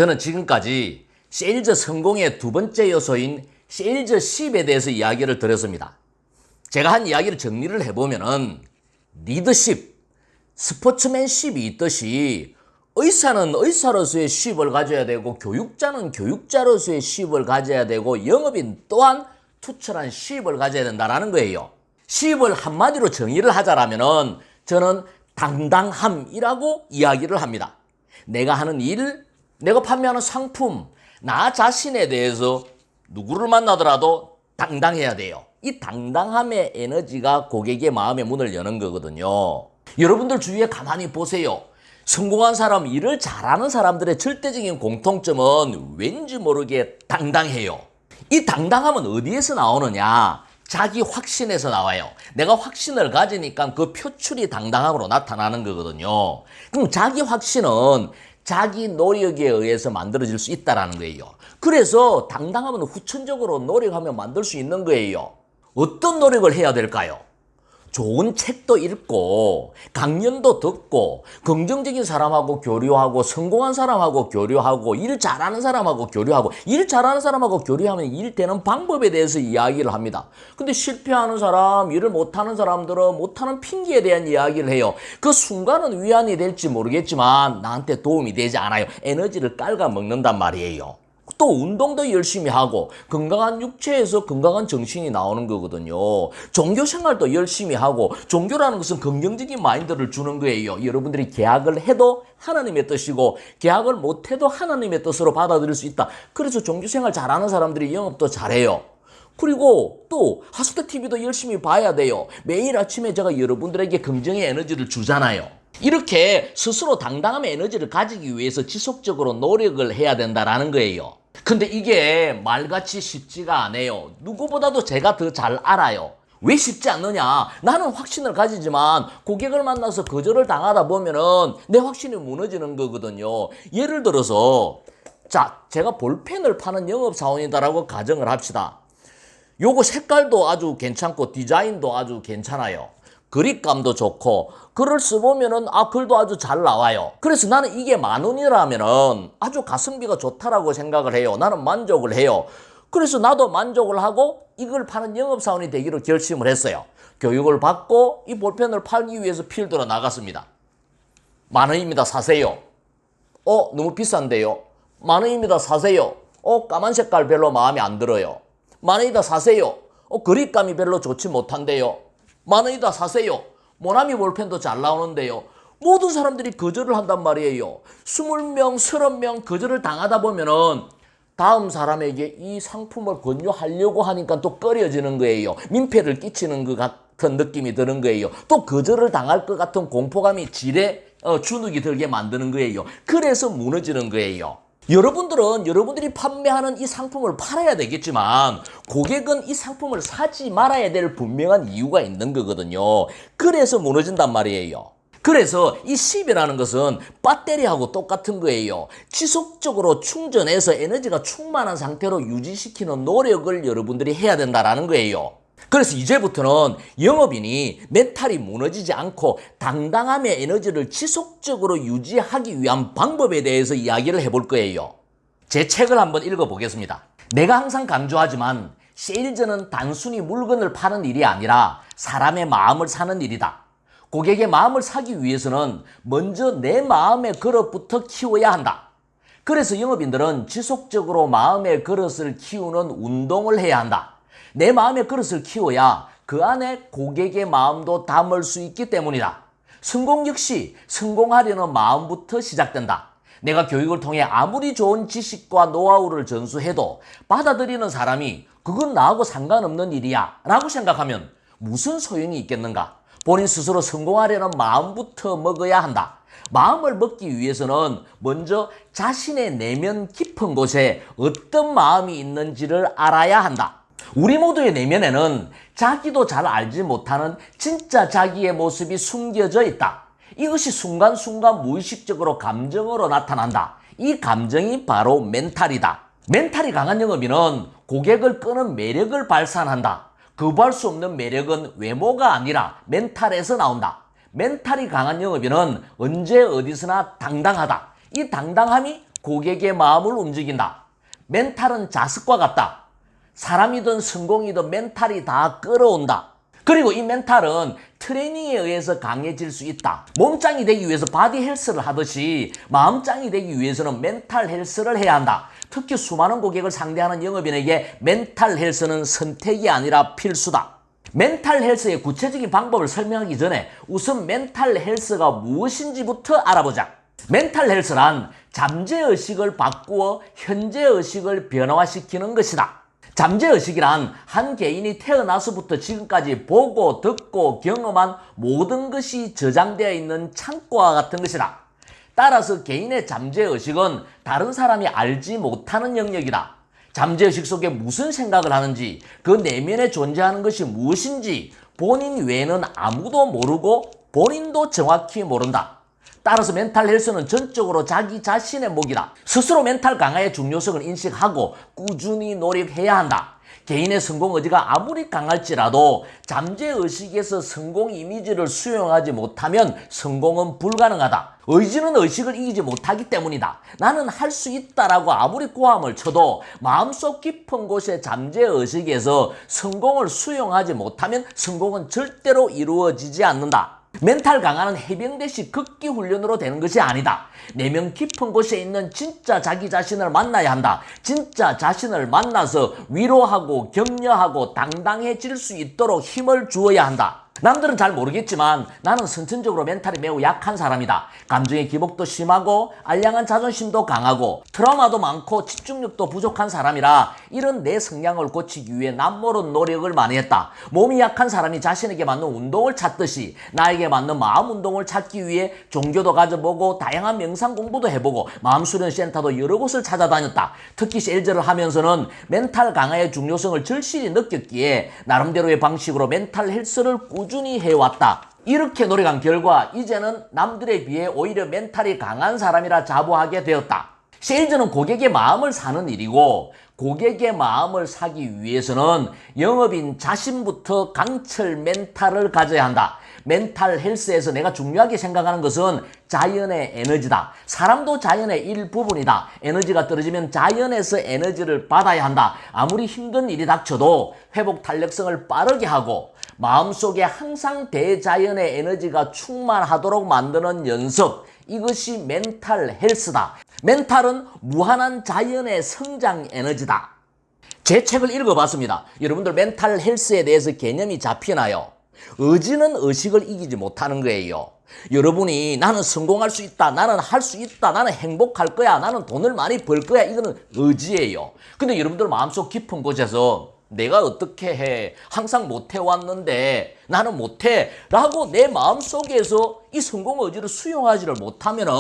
저는 지금까지 세일즈 성공의 두 번째 요소인 세일즈십에 대해서 이야기를 드렸습니다. 제가 한 이야기를 정리를 해보면은 리더십, 스포츠맨십이 있듯이 의사는 의사로서의 십을 가져야 되고 교육자는 교육자로서의 십을 가져야 되고 영업인 또한 투철한 십을 가져야 된다는 거예요. 십을 한마디로 정의를 하자라면은 저는 당당함이라고 이야기를 합니다. 내가 하는 일, 내가 판매하는 상품, 나 자신에 대해서 누구를 만나더라도 당당해야 돼요. 이 당당함의 에너지가 고객의 마음의 문을 여는 거거든요. 여러분들 주위에 가만히 보세요. 성공한 사람, 일을 잘하는 사람들의 절대적인 공통점은 왠지 모르게 당당해요. 이 당당함은 어디에서 나오느냐? 자기 확신에서 나와요. 내가 확신을 가지니까 그 표출이 당당함으로 나타나는 거거든요. 그럼 자기 확신은 자기 노력에 의해서 만들어질 수 있다는 거예요. 그래서 당당함은 후천적으로 노력하면 만들 수 있는 거예요. 어떤 노력을 해야 될까요? 좋은 책도 읽고 강연도 듣고 긍정적인 사람하고 교류하고 성공한 사람하고 교류하고 일 잘하는 사람하고 교류하고 일 잘하는 사람하고 교류하면 일 되는 방법에 대해서 이야기를 합니다. 근데 실패하는 사람, 일을 못하는 사람들은 못하는 핑계에 대한 이야기를 해요. 그 순간은 위안이 될지 모르겠지만 나한테 도움이 되지 않아요. 에너지를 깔아먹는단 말이에요. 또 운동도 열심히 하고 건강한 육체에서 건강한 정신이 나오는 거거든요. 종교 생활도 열심히 하고 종교라는 것은 긍정적인 마인드를 주는 거예요. 여러분들이 계약을 해도 하나님의 뜻이고 계약을 못해도 하나님의 뜻으로 받아들일 수 있다. 그래서 종교 생활 잘하는 사람들이 영업도 잘해요. 그리고 또 하스터TV도 열심히 봐야 돼요. 매일 아침에 제가 여러분들에게 긍정의 에너지를 주잖아요. 이렇게 스스로 당당함의 에너지를 가지기 위해서 지속적으로 노력을 해야 된다는 거예요. 근데 이게 말같이 쉽지가 않아요. 누구보다도 제가 더 잘 알아요. 왜 쉽지 않느냐? 나는 확신을 가지지만 고객을 만나서 거절을 당하다 보면은 내 확신이 무너지는 거거든요. 예를 들어서 제가 볼펜을 파는 영업사원이다라고 가정을 합시다. 요거 색깔도 아주 괜찮고 디자인도 아주 괜찮아요. 그립감도 좋고 글을 써보면은 글도 아주 잘 나와요. 그래서 나는 이게 10,000원이라면은 아주 가성비가 좋다라고 생각을 해요. 나는 만족을 해요. 그래서 나도 만족을 하고 이걸 파는 영업사원이 되기로 결심을 했어요. 교육을 받고 이 볼펜을 팔기 위해서 필드로 나갔습니다. 10,000원입니다. 사세요. 너무 비싼데요. 10,000원입니다. 사세요. 까만 색깔 별로 마음에 안 들어요. 10,000원이다. 사세요. 그립감이 별로 좋지 못한데요. 10,000원이다. 사세요. 모나미 볼펜도 잘 나오는데요. 모든 사람들이 거절을 한단 말이에요. 20명, 30명 거절을 당하다 보면은 다음 사람에게 이 상품을 권유하려고 하니까 또 꺼려지는 거예요. 민폐를 끼치는 것 같은 느낌이 드는 거예요. 또 거절을 당할 것 같은 공포감이 지레 주눅이 들게 만드는 거예요. 그래서 무너지는 거예요. 여러분들은 여러분들이 판매하는 이 상품을 팔아야 되겠지만 고객은 이 상품을 사지 말아야 될 분명한 이유가 있는 거거든요. 그래서 무너진단 말이에요. 그래서 이 10이라는 것은 배터리하고 똑같은 거예요. 지속적으로 충전해서 에너지가 충만한 상태로 유지시키는 노력을 여러분들이 해야 된다는 거예요. 그래서 이제부터는 영업인이 멘탈이 무너지지 않고 당당함의 에너지를 지속적으로 유지하기 위한 방법에 대해서 이야기를 해볼 거예요. 제 책을 한번 읽어보겠습니다. 내가 항상 강조하지만 세일즈는 단순히 물건을 파는 일이 아니라 사람의 마음을 사는 일이다. 고객의 마음을 사기 위해서는 먼저 내 마음의 그릇부터 키워야 한다. 그래서 영업인들은 지속적으로 마음의 그릇을 키우는 운동을 해야 한다. 내 마음의 그릇을 키워야 그 안에 고객의 마음도 담을 수 있기 때문이다. 성공 역시 성공하려는 마음부터 시작된다. 내가 교육을 통해 아무리 좋은 지식과 노하우를 전수해도 받아들이는 사람이 그건 나하고 상관없는 일이야 라고 생각하면 무슨 소용이 있겠는가? 본인 스스로 성공하려는 마음부터 먹어야 한다. 마음을 먹기 위해서는 먼저 자신의 내면 깊은 곳에 어떤 마음이 있는지를 알아야 한다. 우리 모두의 내면에는 자기도 잘 알지 못하는 진짜 자기의 모습이 숨겨져 있다. 이것이 순간순간 무의식적으로 감정으로 나타난다. 이 감정이 바로 멘탈이다. 멘탈이 강한 영업인은 고객을 끄는 매력을 발산한다. 거부할 수 없는 매력은 외모가 아니라 멘탈에서 나온다. 멘탈이 강한 영업인은 언제 어디서나 당당하다. 이 당당함이 고객의 마음을 움직인다. 멘탈은 자습과 같다. 사람이든 성공이든 멘탈이 다 끌어온다. 그리고 이 멘탈은 트레이닝에 의해서 강해질 수 있다. 몸짱이 되기 위해서 바디 헬스를 하듯이 마음짱이 되기 위해서는 멘탈 헬스를 해야 한다. 특히 수많은 고객을 상대하는 영업인에게 멘탈 헬스는 선택이 아니라 필수다. 멘탈 헬스의 구체적인 방법을 설명하기 전에 우선 멘탈 헬스가 무엇인지부터 알아보자. 멘탈 헬스란 잠재의식을 바꾸어 현재의식을 변화시키는 것이다. 잠재의식이란 한 개인이 태어나서부터 지금까지 보고 듣고 경험한 모든 것이 저장되어 있는 창고와 같은 것이다. 따라서 개인의 잠재의식은 다른 사람이 알지 못하는 영역이다. 잠재의식 속에 무슨 생각을 하는지, 그 내면에 존재하는 것이 무엇인지 본인 외에는 아무도 모르고 본인도 정확히 모른다. 따라서 멘탈 헬스는 전적으로 자기 자신의 몫이다. 스스로 멘탈 강화의 중요성을 인식하고 꾸준히 노력해야 한다. 개인의 성공 의지가 아무리 강할지라도 잠재의식에서 성공 이미지를 수용하지 못하면 성공은 불가능하다. 의지는 의식을 이기지 못하기 때문이다. 나는 할 수 있다라고 아무리 고함을 쳐도 마음속 깊은 곳의 잠재의식에서 성공을 수용하지 못하면 성공은 절대로 이루어지지 않는다. 멘탈 강화는 해병대식 극기 훈련으로 되는 것이 아니다. 내면 깊은 곳에 있는 진짜 자기 자신을 만나야 한다. 진짜 자신을 만나서 위로하고 격려하고 당당해질 수 있도록 힘을 주어야 한다. 남들은 잘 모르겠지만 나는 선천적으로 멘탈이 매우 약한 사람이다. 감정의 기복도 심하고 알량한 자존심도 강하고 트라우마도 많고 집중력도 부족한 사람이라 이런 내 성향을 고치기 위해 남모른 노력을 많이 했다. 몸이 약한 사람이 자신에게 맞는 운동을 찾듯이 나에게 맞는 마음 운동을 찾기 위해 종교도 가져보고 다양한 명상 공부도 해보고 마음수련센터도 여러 곳을 찾아다녔다. 특히 셀즈를 하면서는 멘탈 강화의 중요성을 절실히 느꼈기에 나름대로의 방식으로 멘탈 헬스를 꾸준히 해왔다. 이렇게 노력한 결과 이제는 남들에 비해 오히려 멘탈이 강한 사람이라 자부하게 되었다. 세일즈는 고객의 마음을 사는 일이고 고객의 마음을 사기 위해서는 영업인 자신부터 강철 멘탈을 가져야 한다. 멘탈 헬스에서 내가 중요하게 생각하는 것은 자연의 에너지다. 사람도 자연의 일부분이다. 에너지가 떨어지면 자연에서 에너지를 받아야 한다. 아무리 힘든 일이 닥쳐도 회복 탄력성을 빠르게 하고 마음속에 항상 대자연의 에너지가 충만하도록 만드는 연습, 이것이 멘탈 헬스다. 멘탈은 무한한 자연의 성장 에너지다. 제 책을 읽어봤습니다. 여러분들 멘탈 헬스에 대해서 개념이 잡히나요? 의지는 의식을 이기지 못하는 거예요. 여러분이 나는 성공할 수 있다, 나는 할 수 있다, 나는 행복할 거야, 나는 돈을 많이 벌 거야, 이거는 의지예요. 근데 여러분들 마음속 깊은 곳에서 내가 어떻게 해? 항상 못해왔는데 나는 못해 라고 내 마음속에서 이 성공 의지를 수용하지를 못하면은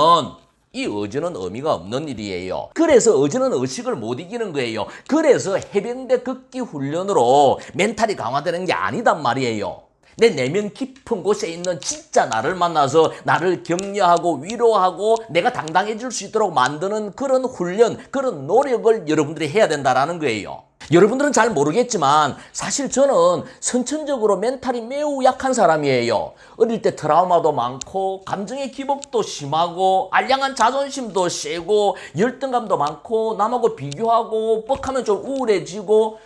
이 의지는 의미가 없는 일이에요. 그래서 의지는 의식을 못 이기는 거예요. 그래서 해병대 극기 훈련으로 멘탈이 강화되는 게 아니단 말이에요. 내 내면 깊은 곳에 있는 진짜 나를 만나서 나를 격려하고 위로하고 내가 당당해질 수 있도록 만드는 그런 훈련, 그런 노력을 여러분들이 해야 된다는 거예요. 여러분들은 잘 모르겠지만 사실 저는 선천적으로 멘탈이 매우 약한 사람이에요. 어릴 때 트라우마도 많고 감정의 기복도 심하고 알량한 자존심도 세고 열등감도 많고 남하고 비교하고 뻑하면 좀 우울해지고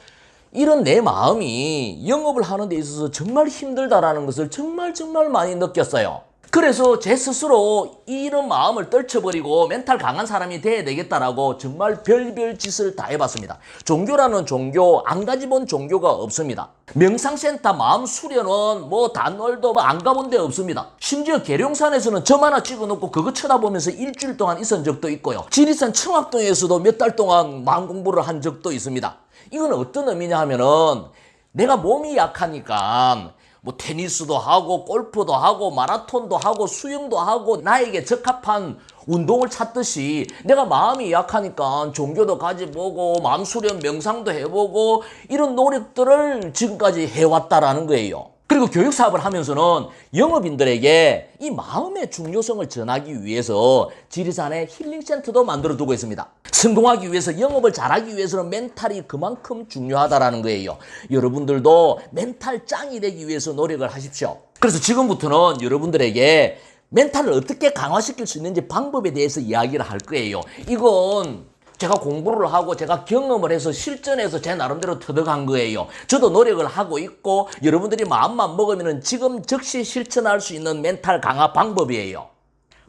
이런 내 마음이 영업을 하는 데 있어서 정말 힘들다라는 것을 정말 많이 느꼈어요. 그래서 제 스스로 이런 마음을 떨쳐버리고 멘탈 강한 사람이 돼야 되겠다라고 정말 별별 짓을 다 해봤습니다. 종교라는 종교, 안 가져본 종교가 없습니다. 명상센터 마음 수련은 뭐 단월도 안 가본 데 없습니다. 심지어 계룡산에서는 점 하나 찍어놓고 그거 쳐다보면서 일주일 동안 있은 적도 있고요. 지리산 청학동에서도 몇 달 동안 마음 공부를 한 적도 있습니다. 이건 어떤 의미냐 하면은 내가 몸이 약하니까 뭐 테니스도 하고 골프도 하고 마라톤도 하고 수영도 하고 나에게 적합한 운동을 찾듯이 내가 마음이 약하니까 종교도 가져보고 마음수련 명상도 해보고 이런 노력들을 지금까지 해왔다라는 거예요. 그리고 교육사업을 하면서는 영업인들에게 이 마음의 중요성을 전하기 위해서 지리산에 힐링센터도 만들어두고 있습니다. 성공하기 위해서 영업을 잘하기 위해서는 멘탈이 그만큼 중요하다라는 거예요. 여러분들도 멘탈 짱이 되기 위해서 노력을 하십시오. 그래서 지금부터는 여러분들에게 멘탈을 어떻게 강화시킬 수 있는지 방법에 대해서 이야기를 할 거예요. 이건 제가 공부를 하고 제가 경험을 해서 실전해서 제 나름대로 터득한 거예요. 저도 노력을 하고 있고 여러분들이 마음만 먹으면 지금 즉시 실천할 수 있는 멘탈 강화 방법이에요.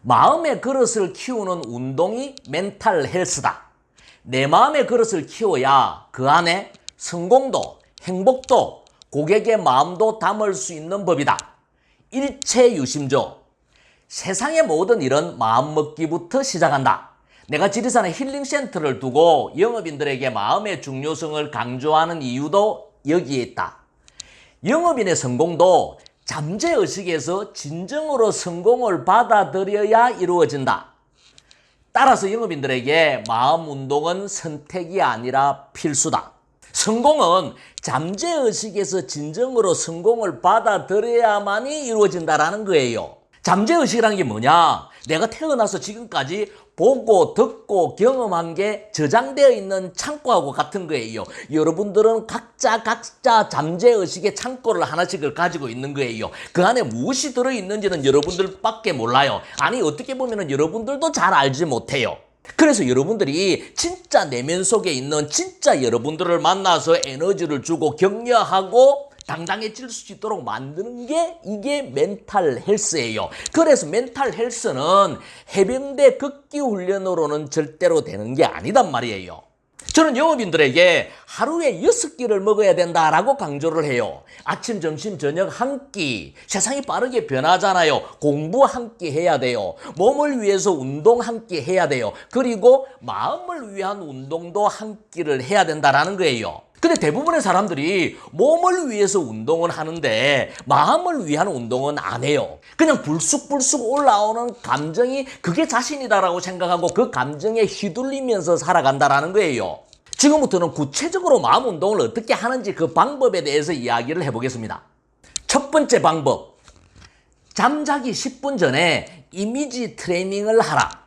마음의 그릇을 키우는 운동이 멘탈 헬스다. 내 마음의 그릇을 키워야 그 안에 성공도, 행복도, 고객의 마음도 담을 수 있는 법이다. 일체유심조. 세상의 모든 일은 마음먹기부터 시작한다. 내가 지리산에 힐링센터를 두고 영업인들에게 마음의 중요성을 강조하는 이유도 여기에 있다. 영업인의 성공도 잠재의식에서 진정으로 성공을 받아들여야 이루어진다. 따라서 영업인들에게 마음 운동은 선택이 아니라 필수다. 성공은 잠재의식에서 진정으로 성공을 받아들여야만이 이루어진다는 거예요. 잠재의식이라는 게 뭐냐? 내가 태어나서 지금까지 보고 듣고 경험한 게 저장되어 있는 창고하고 같은 거예요. 여러분들은 각자 잠재의식의 창고를 하나씩을 가지고 있는 거예요. 그 안에 무엇이 들어있는지는 여러분들밖에 몰라요. 아니 어떻게 보면 여러분들도 잘 알지 못해요. 그래서 여러분들이 진짜 내면 속에 있는 진짜 여러분들을 만나서 에너지를 주고 격려하고 당당해질 수 있도록 만드는 게 이게 멘탈 헬스예요. 그래서 멘탈 헬스는 해병대 극기 훈련으로는 절대로 되는 게 아니단 말이에요. 저는 영업인들에게 하루에 6끼를 먹어야 된다라고 강조를 해요. 아침, 점심, 저녁 한 끼. 세상이 빠르게 변하잖아요. 공부 한 끼 해야 돼요. 몸을 위해서 운동 한 끼 해야 돼요. 그리고 마음을 위한 운동도 한 끼를 해야 된다라는 거예요. 근데 대부분의 사람들이 몸을 위해서 운동은 하는데 마음을 위한 운동은 안 해요. 그냥 불쑥불쑥 올라오는 감정이 그게 자신이다라고 생각하고 그 감정에 휘둘리면서 살아간다라는 거예요. 지금부터는 구체적으로 마음 운동을 어떻게 하는지 그 방법에 대해서 이야기를 해보겠습니다. 첫 번째 방법, 잠자기 10분 전에 이미지 트레이닝을 하라.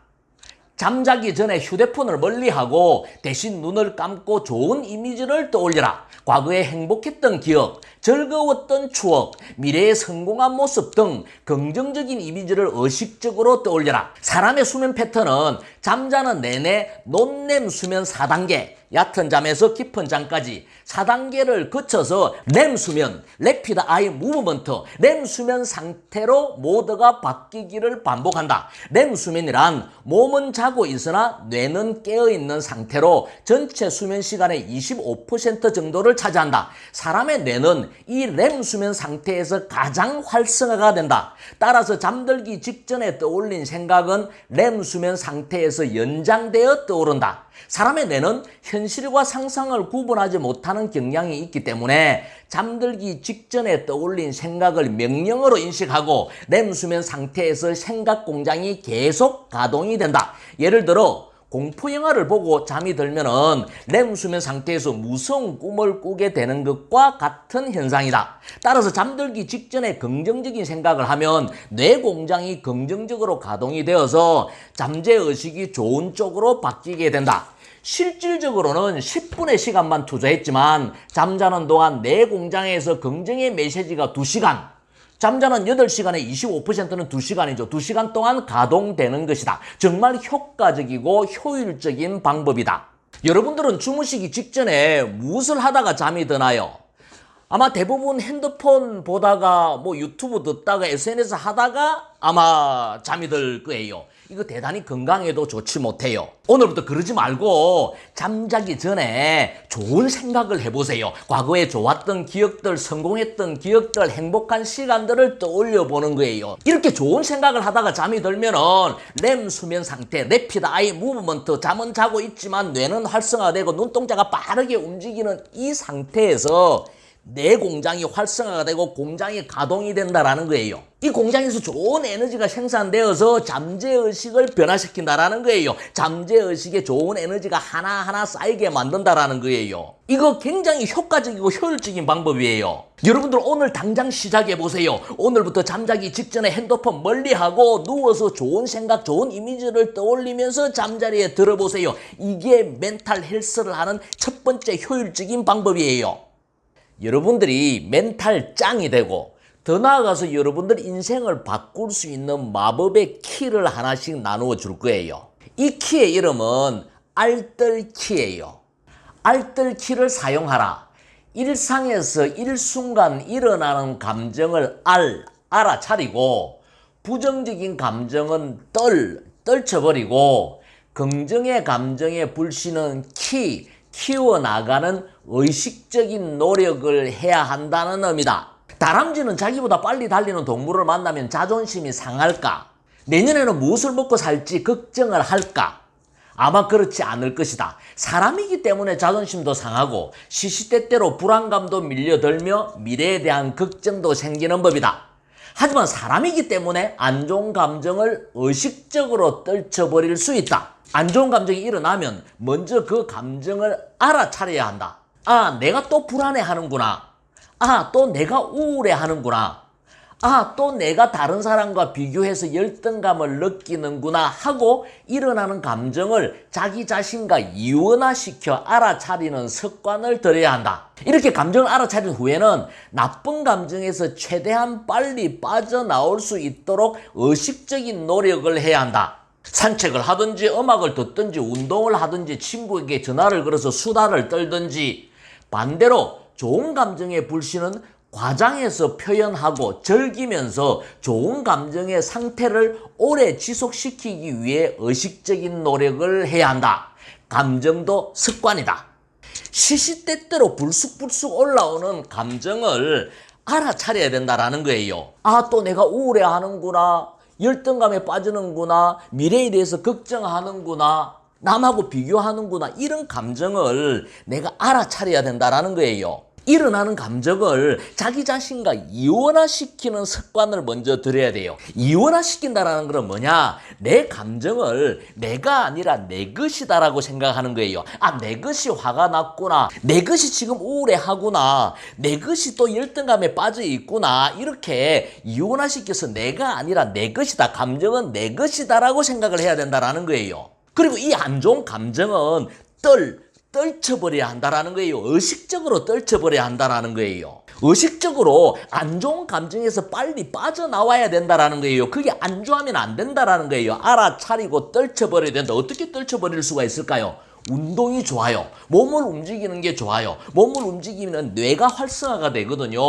잠자기 전에 휴대폰을 멀리하고 대신 눈을 감고 좋은 이미지를 떠올려라. 과거에 행복했던 기억, 즐거웠던 추억, 미래의 성공한 모습 등 긍정적인 이미지를 의식적으로 떠올려라. 사람의 수면 패턴은 잠자는 내내 논렘 수면 4단계, 얕은 잠에서 깊은 잠까지 4단계를 거쳐서 렘 수면, Rapid Eye Movement, 렘 수면 상태로 모두가 바뀌기를 반복한다. 렘 수면이란 몸은 자고 있으나 뇌는 깨어있는 상태로 전체 수면 시간의 25% 정도를 차지한다. 사람의 뇌는 이 렘 수면 상태에서 가장 활성화가 된다. 따라서 잠들기 직전에 떠올린 생각은 렘 수면 상태에서 연장되어 떠오른다. 사람의 뇌는 현실과 상상을 구분하지 못하는 경향이 있기 때문에 잠들기 직전에 떠올린 생각을 명령어로 인식하고 렘 수면 상태에서 생각 공장이 계속 가동이 된다. 예를 들어 공포영화를 보고 잠이 들면은 렘 수면 상태에서 무서운 꿈을 꾸게 되는 것과 같은 현상이다. 따라서 잠들기 직전에 긍정적인 생각을 하면 뇌 공장이 긍정적으로 가동이 되어서 잠재의식이 좋은 쪽으로 바뀌게 된다. 실질적으로는 10분의 시간만 투자했지만 잠자는 동안 뇌 공장에서 긍정의 메시지가 2시간, 잠자는 8시간의 25%는 2시간이죠. 2시간 동안 가동되는 것이다. 정말 효과적이고 효율적인 방법이다. 여러분들은 주무시기 직전에 무엇을 하다가 잠이 드나요? 아마 대부분 핸드폰 보다가 유튜브 듣다가 SNS 하다가 아마 잠이 들 거예요. 이거 대단히 건강에도 좋지 못해요. 오늘부터 그러지 말고 잠자기 전에 좋은 생각을 해보세요. 과거에 좋았던 기억들, 성공했던 기억들, 행복한 시간들을 떠올려 보는 거예요. 이렇게 좋은 생각을 하다가 잠이 들면은 렘 수면 상태, Rapid Eye Movement, 잠은 자고 있지만 뇌는 활성화되고 눈동자가 빠르게 움직이는 이 상태에서 내 공장이 활성화가 되고 공장이 가동이 된다라는 거예요. 이 공장에서 좋은 에너지가 생산되어서 잠재의식을 변화시킨다라는 거예요. 잠재의식에 좋은 에너지가 하나하나 쌓이게 만든다라는 거예요. 이거 굉장히 효과적이고 효율적인 방법이에요. 여러분들 오늘 당장 시작해보세요. 오늘부터 잠자기 직전에 핸드폰 멀리하고 누워서 좋은 생각, 좋은 이미지를 떠올리면서 잠자리에 들어보세요. 이게 멘탈 헬스를 하는 첫 번째 효율적인 방법이에요. 여러분들이 멘탈 짱이 되고 더 나아가서 여러분들 인생을 바꿀 수 있는 마법의 키를 하나씩 나누어 줄 거예요. 이 키의 이름은 알뜰키예요. 알뜰키를 사용하라. 일상에서 일순간 일어나는 감정을 알아차리고 부정적인 감정은 떨쳐버리고 긍정의 감정의 불씨는 키워나가는 의식적인 노력을 해야 한다는 의미다. 다람쥐는 자기보다 빨리 달리는 동물을 만나면 자존심이 상할까? 내년에는 무엇을 먹고 살지 걱정을 할까? 아마 그렇지 않을 것이다. 사람이기 때문에 자존심도 상하고 시시때때로 불안감도 밀려들며 미래에 대한 걱정도 생기는 법이다. 하지만 사람이기 때문에 안 좋은 감정을 의식적으로 떨쳐버릴 수 있다. 안 좋은 감정이 일어나면 먼저 그 감정을 알아차려야 한다. 아, 내가 또 불안해하는구나. 아, 또 내가 우울해하는구나. 아, 또 내가 다른 사람과 비교해서 열등감을 느끼는구나 하고 일어나는 감정을 자기 자신과 이원화시켜 알아차리는 습관을 들여야 한다. 이렇게 감정을 알아차린 후에는 나쁜 감정에서 최대한 빨리 빠져나올 수 있도록 의식적인 노력을 해야 한다. 산책을 하든지 음악을 듣든지 운동을 하든지 친구에게 전화를 걸어서 수다를 떨든지 반대로 좋은 감정의 불씨는 과장해서 표현하고 즐기면서 좋은 감정의 상태를 오래 지속시키기 위해 의식적인 노력을 해야 한다. 감정도 습관이다. 시시때때로 불쑥불쑥 올라오는 감정을 알아차려야 된다라는 거예요. 아, 또 내가 우울해하는구나. 열등감에 빠지는구나. 미래에 대해서 걱정하는구나. 남하고 비교하는구나. 이런 감정을 내가 알아차려야 된다라는 거예요. 일어나는 감정을 자기 자신과 이원화시키는 습관을 먼저 들여야 돼요. 이원화시킨다는 건 뭐냐? 내 감정을 내가 아니라 내 것이다라고 생각하는 거예요. 아, 내 것이 화가 났구나. 내 것이 지금 우울해하구나. 내 것이 또 열등감에 빠져 있구나. 이렇게 이원화시켜서 내가 아니라 내 것이다. 감정은 내 것이다라고 생각을 해야 된다는 거예요. 그리고 이 안 좋은 감정은 떨쳐버려야 한다는 거예요. 의식적으로 떨쳐버려야 한다는 거예요. 의식적으로 안 좋은 감정에서 빨리 빠져나와야 된다는 거예요. 그게 안주하면 안 된다는 거예요. 알아차리고 떨쳐버려야 된다. 어떻게 떨쳐버릴 수가 있을까요? 운동이 좋아요. 몸을 움직이는 게 좋아요. 몸을 움직이면 뇌가 활성화가 되거든요.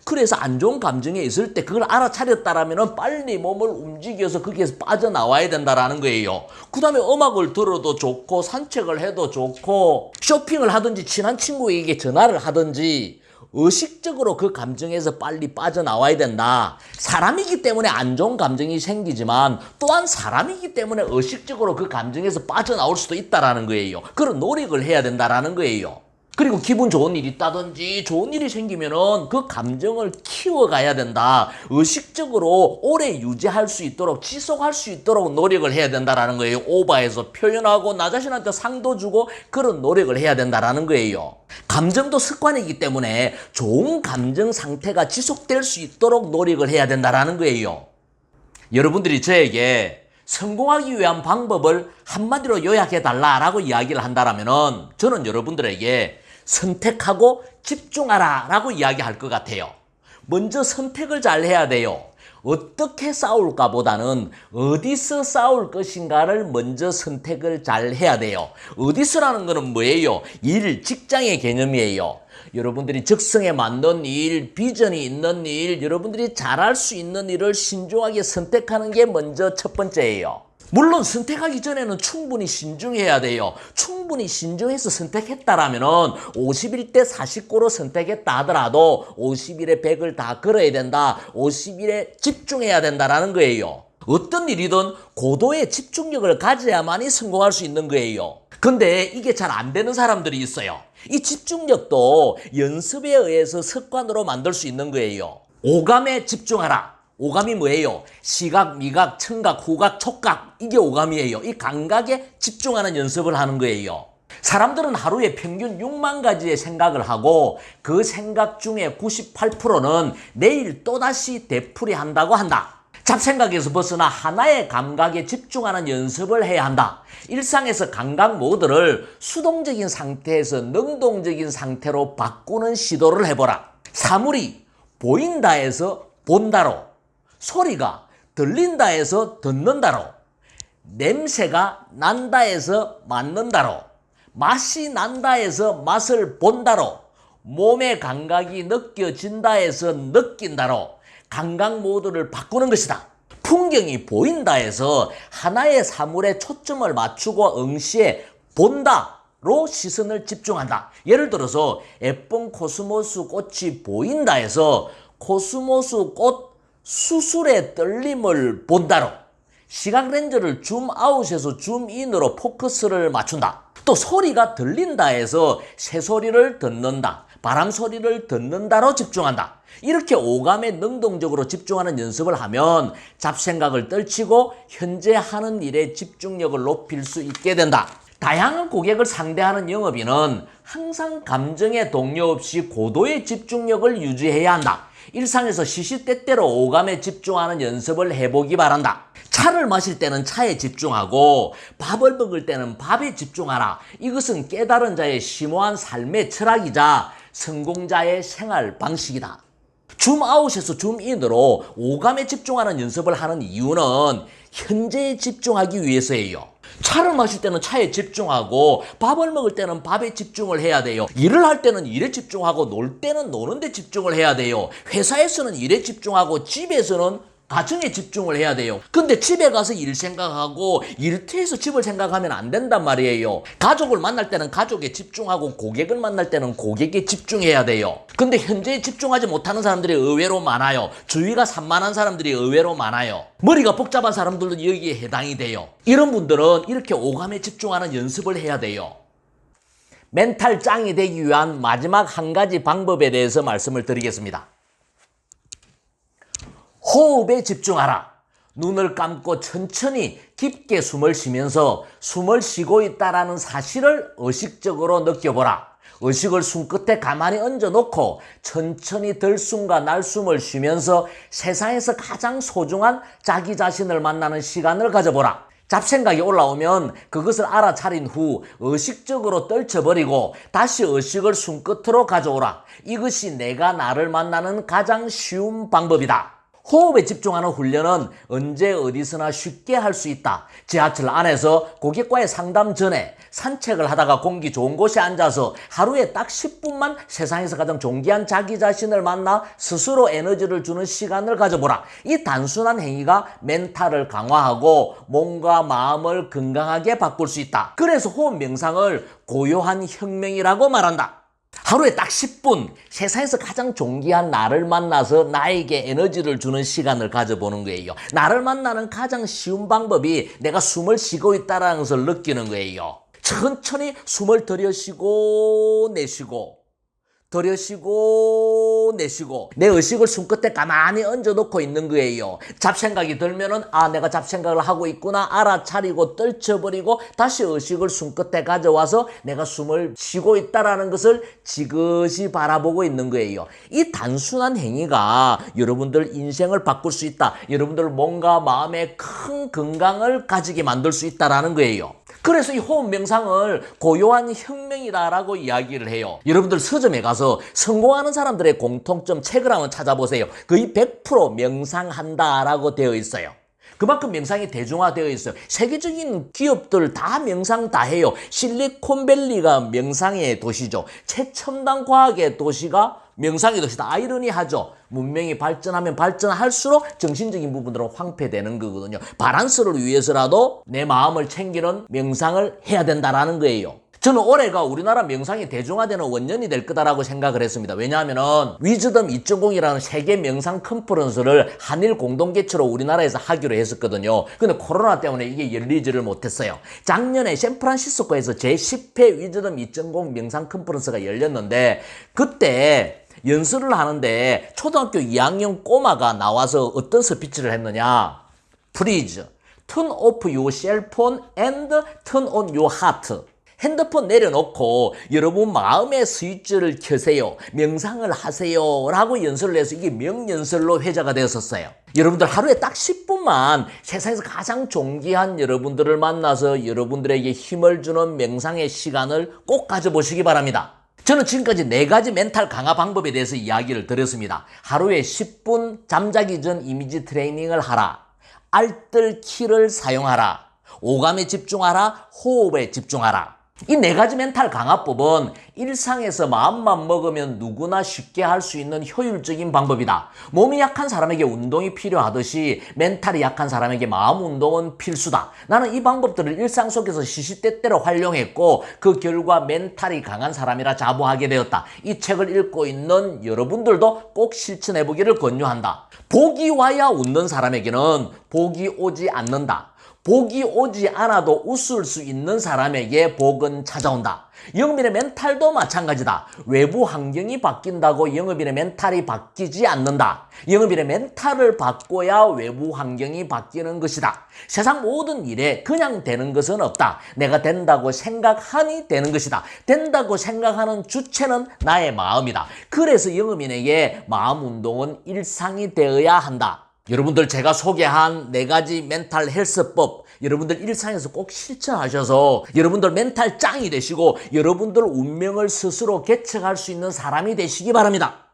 그래서 안 좋은 감정에 있을 때 그걸 알아차렸다라면 빨리 몸을 움직여서 거기에서 빠져나와야 된다는 거예요. 그 다음에 음악을 들어도 좋고 산책을 해도 좋고 쇼핑을 하든지 친한 친구에게 전화를 하든지 의식적으로 그 감정에서 빨리 빠져나와야 된다. 사람이기 때문에 안 좋은 감정이 생기지만 또한 사람이기 때문에 의식적으로 그 감정에서 빠져나올 수도 있다는 거예요. 그런 노력을 해야 된다는 거예요. 그리고 기분 좋은 일이 있다든지 좋은 일이 생기면은 그 감정을 키워가야 된다. 의식적으로 오래 유지할 수 있도록 지속할 수 있도록 노력을 해야 된다는 거예요. 오버해서 표현하고 나 자신한테 상도 주고 그런 노력을 해야 된다는 거예요. 감정도 습관이기 때문에 좋은 감정 상태가 지속될 수 있도록 노력을 해야 된다는 거예요. 여러분들이 저에게 성공하기 위한 방법을 한마디로 요약해달라라고 이야기를 한다면 저는 여러분들에게 선택하고 집중하라 라고 이야기할 것 같아요. 먼저 선택을 잘 해야 돼요. 어떻게 싸울까 보다는 어디서 싸울 것인가를 먼저 선택을 잘 해야 돼요. 어디서라는 거는 뭐예요? 일, 직장의 개념이에요. 여러분들이 적성에 맞는 일, 비전이 있는 일, 여러분들이 잘할 수 있는 일을 신중하게 선택하는 게 먼저 첫 번째예요. 물론 선택하기 전에는 충분히 신중해야 돼요. 충분히 신중해서 선택했다라면 51대 49로 선택했다 하더라도 50일에 100을 다 걸어야 된다. 50일에 집중해야 된다는 거예요. 어떤 일이든 고도의 집중력을 가져야만이 성공할 수 있는 거예요. 근데 이게 잘 안 되는 사람들이 있어요. 이 집중력도 연습에 의해서 습관으로 만들 수 있는 거예요. 오감에 집중하라. 오감이 뭐예요? 시각, 미각, 청각, 후각, 촉각. 이게 오감이에요. 이 감각에 집중하는 연습을 하는 거예요. 사람들은 하루에 평균 6만 가지의 생각을 하고 그 생각 중에 98%는 내일 또다시 되풀이한다고 한다. 잡생각에서 벗어나 하나의 감각에 집중하는 연습을 해야 한다. 일상에서 감각 모드를 수동적인 상태에서 능동적인 상태로 바꾸는 시도를 해보라. 사물이 보인다에서 본다로, 소리가 들린다에서 듣는다로, 냄새가 난다에서 맡는다로, 맛이 난다에서 맛을 본다로, 몸의 감각이 느껴진다에서 느낀다로 감각 모드를 바꾸는 것이다. 풍경이 보인다에서 하나의 사물에 초점을 맞추고 응시해 본다로 시선을 집중한다. 예를 들어서 예쁜 코스모스 꽃이 보인다에서 코스모스 꽃 수술의 떨림을 본다로 시각 렌즈를 줌아웃에서 줌인으로 포커스를 맞춘다. 또 소리가 들린다 해서 새소리를 듣는다, 바람 소리를 듣는다로 집중한다. 이렇게 오감에 능동적으로 집중하는 연습을 하면 잡생각을 떨치고 현재 하는 일에 집중력을 높일 수 있게 된다. 다양한 고객을 상대하는 영업인은 항상 감정에 동요 없이 고도의 집중력을 유지해야 한다. 일상에서 시시때때로 오감에 집중하는 연습을 해보기 바란다. 차를 마실 때는 차에 집중하고 밥을 먹을 때는 밥에 집중하라. 이것은 깨달은 자의 심오한 삶의 철학이자 성공자의 생활 방식이다. 줌아웃에서 줌인으로 오감에 집중하는 연습을 하는 이유는 현재에 집중하기 위해서예요. 차를 마실 때는 차에 집중하고 밥을 먹을 때는 밥에 집중을 해야 돼요. 일을 할 때는 일에 집중하고 놀 때는 노는 데 집중을 해야 돼요. 회사에서는 일에 집중하고 집에서는 가정에 집중을 해야 돼요. 근데 집에 가서 일 생각하고 일터에서 집을 생각하면 안 된단 말이에요. 가족을 만날 때는 가족에 집중하고 고객을 만날 때는 고객에 집중해야 돼요. 근데 현재에 집중하지 못하는 사람들이 의외로 많아요. 주의가 산만한 사람들이 의외로 많아요. 머리가 복잡한 사람들도 여기에 해당이 돼요. 이런 분들은 이렇게 오감에 집중하는 연습을 해야 돼요. 멘탈 짱이 되기 위한 마지막 한 가지 방법에 대해서 말씀을 드리겠습니다. 호흡에 집중하라. 눈을 감고 천천히 깊게 숨을 쉬면서 숨을 쉬고 있다는 사실을 의식적으로 느껴보라. 의식을 숨끝에 가만히 얹어놓고 천천히 들숨과 날숨을 쉬면서 세상에서 가장 소중한 자기 자신을 만나는 시간을 가져보라. 잡생각이 올라오면 그것을 알아차린 후 의식적으로 떨쳐버리고 다시 의식을 숨끝으로 가져오라. 이것이 내가 나를 만나는 가장 쉬운 방법이다. 호흡에 집중하는 훈련은 언제 어디서나 쉽게 할 수 있다. 지하철 안에서 고객과의 상담 전에 산책을 하다가 공기 좋은 곳에 앉아서 하루에 딱 10분만 세상에서 가장 존귀한 자기 자신을 만나 스스로 에너지를 주는 시간을 가져보라. 이 단순한 행위가 멘탈을 강화하고 몸과 마음을 건강하게 바꿀 수 있다. 그래서 호흡 명상을 고요한 혁명이라고 말한다. 하루에 딱 10분 세상에서 가장 존귀한 나를 만나서 나에게 에너지를 주는 시간을 가져보는 거예요. 나를 만나는 가장 쉬운 방법이 내가 숨을 쉬고 있다는 것을 느끼는 거예요. 천천히 숨을 들여쉬고 내쉬고 들여쉬고 내쉬고 내 의식을 숨끝에 가만히 얹어놓고 있는 거예요. 잡생각이 들면은 내가 잡생각을 하고 있구나 알아차리고 떨쳐버리고 다시 의식을 숨끝에 가져와서 내가 숨을 쉬고 있다는 것을 지그시 바라보고 있는 거예요. 이 단순한 행위가 여러분들 인생을 바꿀 수 있다. 여러분들 몸과 마음의 큰 건강을 가지게 만들 수 있다는 거예요. 그래서 이 호흡 명상을 고요한 혁명이다라고 이야기를 해요. 여러분들 서점에 가서 성공하는 사람들의 공통점 책을 한번 찾아보세요. 거의 100% 명상한다라고 되어 있어요. 그만큼 명상이 대중화되어 있어요. 세계적인 기업들 다 명상 다 해요. 실리콘밸리가 명상의 도시죠. 최첨단 과학의 도시가 명상의 도시다. 아이러니하죠. 문명이 발전하면 발전할수록 정신적인 부분들은 황폐되는 거거든요. 바란스를 위해서라도 내 마음을 챙기는 명상을 해야 된다라는 거예요. 저는 올해가 우리나라 명상이 대중화되는 원년이 될 거다라고 생각을 했습니다. 왜냐하면 위즈덤 2.0이라는 세계 명상 컨퍼런스를 한일 공동 개최로 우리나라에서 하기로 했었거든요. 근데 코로나 때문에 이게 열리지를 못했어요. 작년에 샌프란시스코에서 제10회 위즈덤 2.0 명상 컨퍼런스가 열렸는데 그때 연설을 하는데 초등학교 2학년 꼬마가 나와서 어떤 스피치를 했느냐. Please turn off your cell phone and turn on your heart. 핸드폰 내려놓고 여러분 마음의 스위치를 켜세요. 명상을 하세요. 라고 연설을 해서 이게 명연설로 회자가 되었었어요. 여러분들 하루에 딱 10분만 세상에서 가장 존귀한 여러분들을 만나서 여러분들에게 힘을 주는 명상의 시간을 꼭 가져보시기 바랍니다. 저는 지금까지 4가지 멘탈 강화 방법에 대해서 이야기를 드렸습니다. 하루에 10분 잠자기 전 이미지 트레이닝을 하라. 알뜰 키를 사용하라. 오감에 집중하라. 호흡에 집중하라. 이 4가지 멘탈 강화법은 일상에서 마음만 먹으면 누구나 쉽게 할 수 있는 효율적인 방법이다. 몸이 약한 사람에게 운동이 필요하듯이 멘탈이 약한 사람에게 마음 운동은 필수다. 나는 이 방법들을 일상 속에서 시시때때로 활용했고 그 결과 멘탈이 강한 사람이라 자부하게 되었다. 이 책을 읽고 있는 여러분들도 꼭 실천해보기를 권유한다. 복이 와야 웃는 사람에게는 복이 오지 않는다. 복이 오지 않아도 웃을 수 있는 사람에게 복은 찾아온다. 영업인의 멘탈도 마찬가지다. 외부 환경이 바뀐다고 영업인의 멘탈이 바뀌지 않는다. 영업인의 멘탈을 바꿔야 외부 환경이 바뀌는 것이다. 세상 모든 일에 그냥 되는 것은 없다. 내가 된다고 생각하니 되는 것이다. 된다고 생각하는 주체는 나의 마음이다. 그래서 영업인에게 마음 운동은 일상이 되어야 한다. 여러분들 제가 소개한 4가지 멘탈 헬스법 여러분들 일상에서 꼭 실천하셔서 여러분들 멘탈 짱이 되시고 여러분들 운명을 스스로 개척할 수 있는 사람이 되시기 바랍니다.